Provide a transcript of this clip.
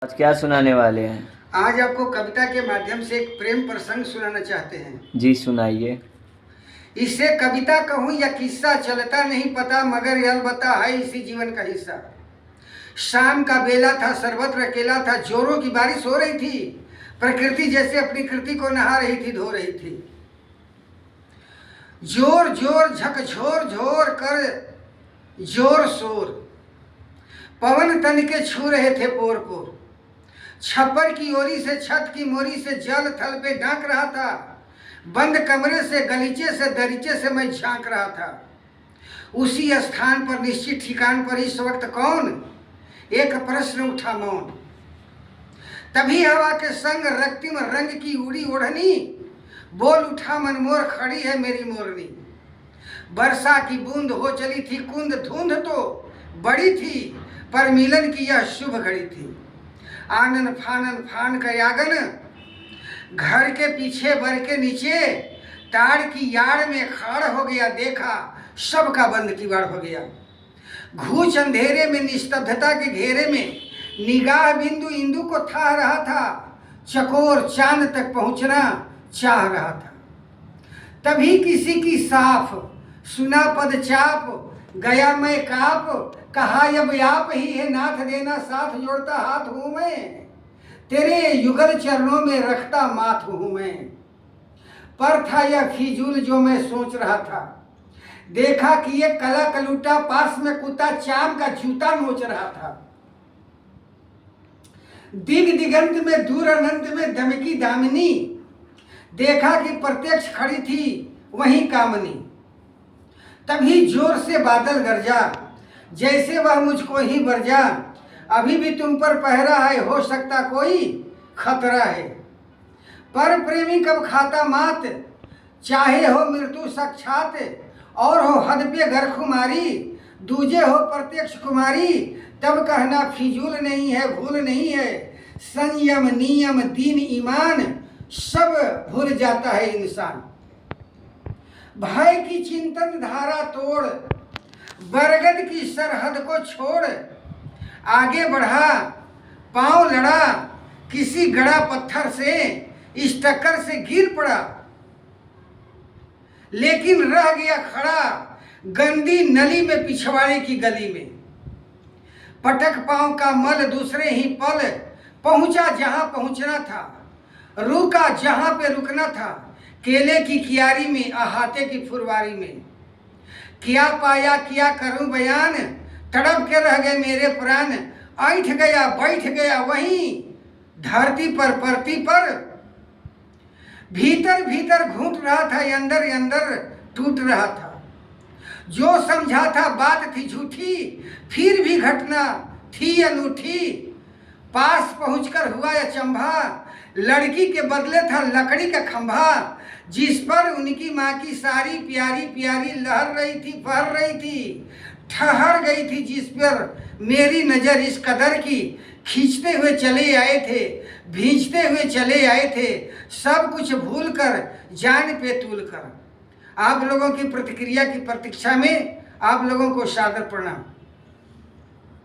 आज क्या सुनाने वाले हैं? आज आपको कविता के माध्यम से एक प्रेम प्रसंग सुनाना चाहते हैं। जी सुनाइए। इसे कविता कहूँ या किस्सा चलता नहीं पता, मगर यह अलबत्ता है इसी जीवन का हिस्सा। शाम का बेला था, सर्वत्र अकेला था, जोरों की बारिश हो रही थी, प्रकृति जैसे अपनी कृति को नहा रही थी, धो रही थी। जोर जोर झकझोर झोर कर जोर शोर, पवन तन के छू रहे थे पोर पोर। छप्पर की ओरी से, छत की मोरी से जल थल पे ढांक रहा था। बंद कमरे से, गलीचे से, दरीचे से मैं झांक रहा था। उसी स्थान पर, निश्चित ठिकान पर इस वक्त कौन? एक प्रश्न उठा मौन। तभी हवा के संग रक्तिम रंग की उड़ी ओढ़नी, बोल उठा मनमोर, खड़ी है मेरी मोरनी। वर्षा की बूंद हो चली थी कुंद, धुंध तो बड़ी थी, पर मिलन की यह शुभ घड़ी थी। आनन फान कर आगन, घर के पीछे बर के नीचे, ताड़ की याड़ में खाड़ हो गया, देखा सबका बंद किवाड़ हो गया। घूच अंधेरे में, निस्तब्धता के घेरे में, निगाह बिंदु इंदु को था रहा था, चकोर चांद तक पहुंचना चाह रहा था। तभी किसी की साफ सुना पद चाप, गया मैं काप, कहा अब आप ही है नाथ, देना साथ, जोड़ता हाथ हूं मैं, तेरे युगल चरणों में रखता माथ हूं मैं। पर था यह फिजूल जो मैं सोच रहा था, देखा कि ये कला कलूटा पास में कुत्ता चाम का जूता नोच रहा था। दिग दिगंत में, दूर अनंत में दमकी दामिनी, देखा कि प्रत्यक्ष खड़ी थी वहीं कामनी। तभी जोर से बादल गरजा, जैसे वह मुझको ही बरजा, अभी भी तुम पर पहरा है, हो सकता कोई खतरा है। पर प्रेमी कब खाता मात, चाहे हो मृत्यु साक्षात, और हो हद पे घर खुमारी, दूजे हो प्रत्यक्ष कुमारी, तब कहना फिजूल नहीं है, भूल नहीं है। संयम नियम दीन ईमान सब भूल जाता है इंसान। भय की चिंतन धारा तोड़, बरगद की सरहद को छोड़, आगे बढ़ा पांव लड़ा, किसी गड़ा पत्थर से, इस टक्कर से गिर पड़ा, लेकिन रह गया खड़ा गंदी नली में, पिछवाड़े की गली में। पटक पांव का मल दूसरे ही पल, पहुंचा जहां पहुंचना था, रुका जहां पे रुकना था, केले की कियारी में, अहाते की फुलवारी में। क्या पाया क्या करूं बयान, तड़प के रह गए मेरे प्राण, ऐठ गया बैठ गया वहीं धरती पर, परती पर। भीतर भीतर घूट रहा था, अंदर अंदर टूट रहा था। जो समझा था बात थी झूठी, फिर भी घटना थी अनूठी। पास पहुंचकर हुआ अचंभा, लड़की के बदले था लकड़ी का खंभा, जिस पर उनकी माँ की सारी प्यारी प्यारी लहर रही थी, फहर रही थी, ठहर गई थी, जिस पर मेरी नज़र इस कदर की, खींचते हुए चले आए थे, भींचते हुए चले आए थे, सब कुछ भूल कर, जान पे तूल कर। आप लोगों की प्रतिक्रिया की प्रतीक्षा में आप लोगों को सादर प्रणाम।